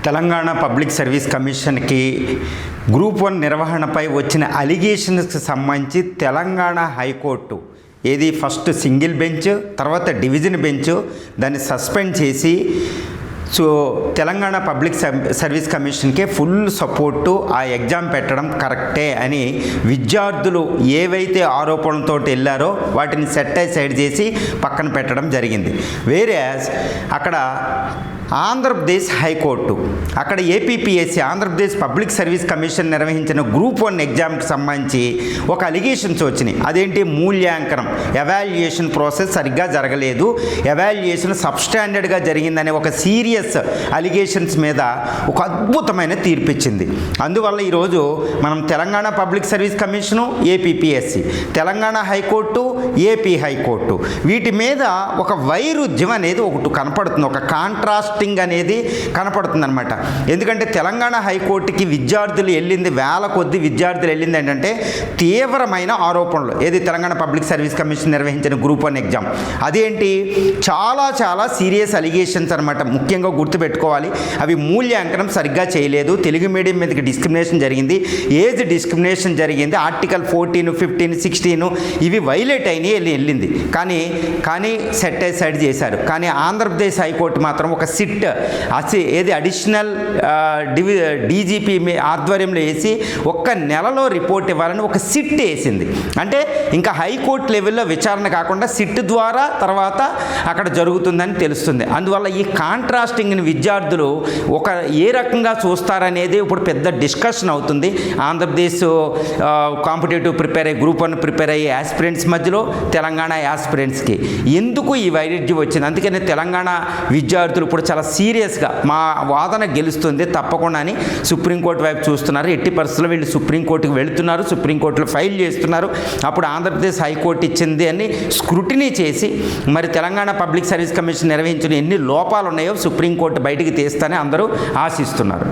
Telangana public service కమిషన్కి group 1 నిర్వహణపై వచ్చిన అలిగేషన్స్కి సంబంధించి Telangana high court first single bench, తర్వాత డివిజన్ బెంచ్ దాన్ని సస్పెండ్ చేసి తెలంగాణ పబ్లిక్ సర్వీస్ కమిషన్కే ఫుల్ సపోర్టు ఆ ఎగ్జామ్ పెట్టడం కరెక్టే అని విద్యార్థులు ఏవైతే ఆరోపణలతో వెళ్ళారో వాటిని సైడ్ చేసి పక్కన పెట్టడం జరిగింది. వేరే అక్కడ ఆంధ్రప్రదేశ్ హైకోర్టు అక్కడ APPSC Andhra Pradesh public service commission నిర్వహించిన గ్రూప్ 1 ఎగ్జామ్కి సంబంధించి ఒక అలిగేషన్స్ వచ్చినాయి. అదేంటి? మూల్యాంకనం, ఎవాల్యుయేషన్ ప్రాసెస్ సరిగ్గా జరగలేదు, ఎవాల్యుయేషన్ సబ్స్టాండర్డ్గా జరిగిందనే ఒక సీరియస్ అలిగేషన్స్ మీద ఒక అద్భుతమైన తీర్పు ఇచ్చింది. అందువల్ల ఈరోజు మనం Telangana public service commission, APPSC, Telangana high court, AP high court వీటి మీద ఒక వైరుధ్యం అనేది ఒకటి కనపడుతుంది, ఒక కాంట్రాస్ట్ అనేది కనపడుతుంది అనమాట. ఎందుకంటే తెలంగాణ హైకోర్టుకి విద్యార్థులు వెళ్ళింది, వేల కొద్ది విద్యార్థులు వెళ్ళింది ఏంటంటే తీవ్రమైన ఆరోపణలు. తెలంగాణ పబ్లిక్ సర్వీస్ కమిషన్ నిర్వహించిన గ్రూప్ 1 ఎగ్జామ్ అదేంటి? చాలా సీరియస్ అలిగేషన్స్ అనమాట. ముఖ్యంగా గుర్తుపెట్టుకోవాలి, అవి మూల్యాంకనం సరిగ్గా చేయలేదు, తెలుగు మీడియం మీదకి డిస్క్రిమినేషన్ జరిగింది, ఏజ్ డిస్క్రిమినేషన్ జరిగింది, ఆర్టికల్ 14, 15, 16 ఇవి వైలేట్ అయినాయి వెళ్ళింది. కానీ సైడ్ చేశారు. కానీ ఆంధ్రప్రదేశ్ హైకోర్టు మాత్రం ఒక అడిషనల్ డీజీపీ ఆధ్వర్యంలో వేసి ఒక్క నెలలో రిపోర్ట్ ఇవ్వాలని ఒక సిట్ వేసింది. అంటే ఇంకా హైకోర్టు లెవెల్లో విచారణ కాకుండా సిట్ ద్వారా తర్వాత అక్కడ జరుగుతుందని తెలుస్తుంది. అందువల్ల ఈ కాంట్రాస్టింగ్ని విద్యార్థులు ఏ రకంగా చూస్తారనేది ఇప్పుడు పెద్ద డిస్కషన్ అవుతుంది. ఆంధ్రప్రదేశ్ కాంపిటేటివ్ ప్రిపేర్ అయ్యి గ్రూప్ 1 ప్రిపేర్ అయ్యే యాస్పిరెంట్స్ మధ్యలో తెలంగాణ యాస్పిరెంట్స్కి ఎందుకు ఈ వైరుధ్యం వచ్చింది? అందుకని తెలంగాణ విద్యార్థులు ఇప్పుడు చాలా సీరియస్గా మా వాదన గెలుస్తుంది తప్పకుండా అని సుప్రీంకోర్టు వైపు చూస్తున్నారు. ఎట్టి పరిస్థితుల్లో వీళ్ళు సుప్రీంకోర్టుకు వెళుతున్నారు, సుప్రీంకోర్టులో ఫైల్ చేస్తున్నారు. అప్పుడు ఆంధ్రప్రదేశ్ హైకోర్టు ఇచ్చింది అని స్క్రూటినీ చేసి మరి తెలంగాణ పబ్లిక్ సర్వీస్ కమిషన్ నిర్వహించిన ఎన్ని లోపాలు ఉన్నాయో సుప్రీంకోర్టు బయటికి తీస్తానని అందరూ ఆశిస్తున్నారు.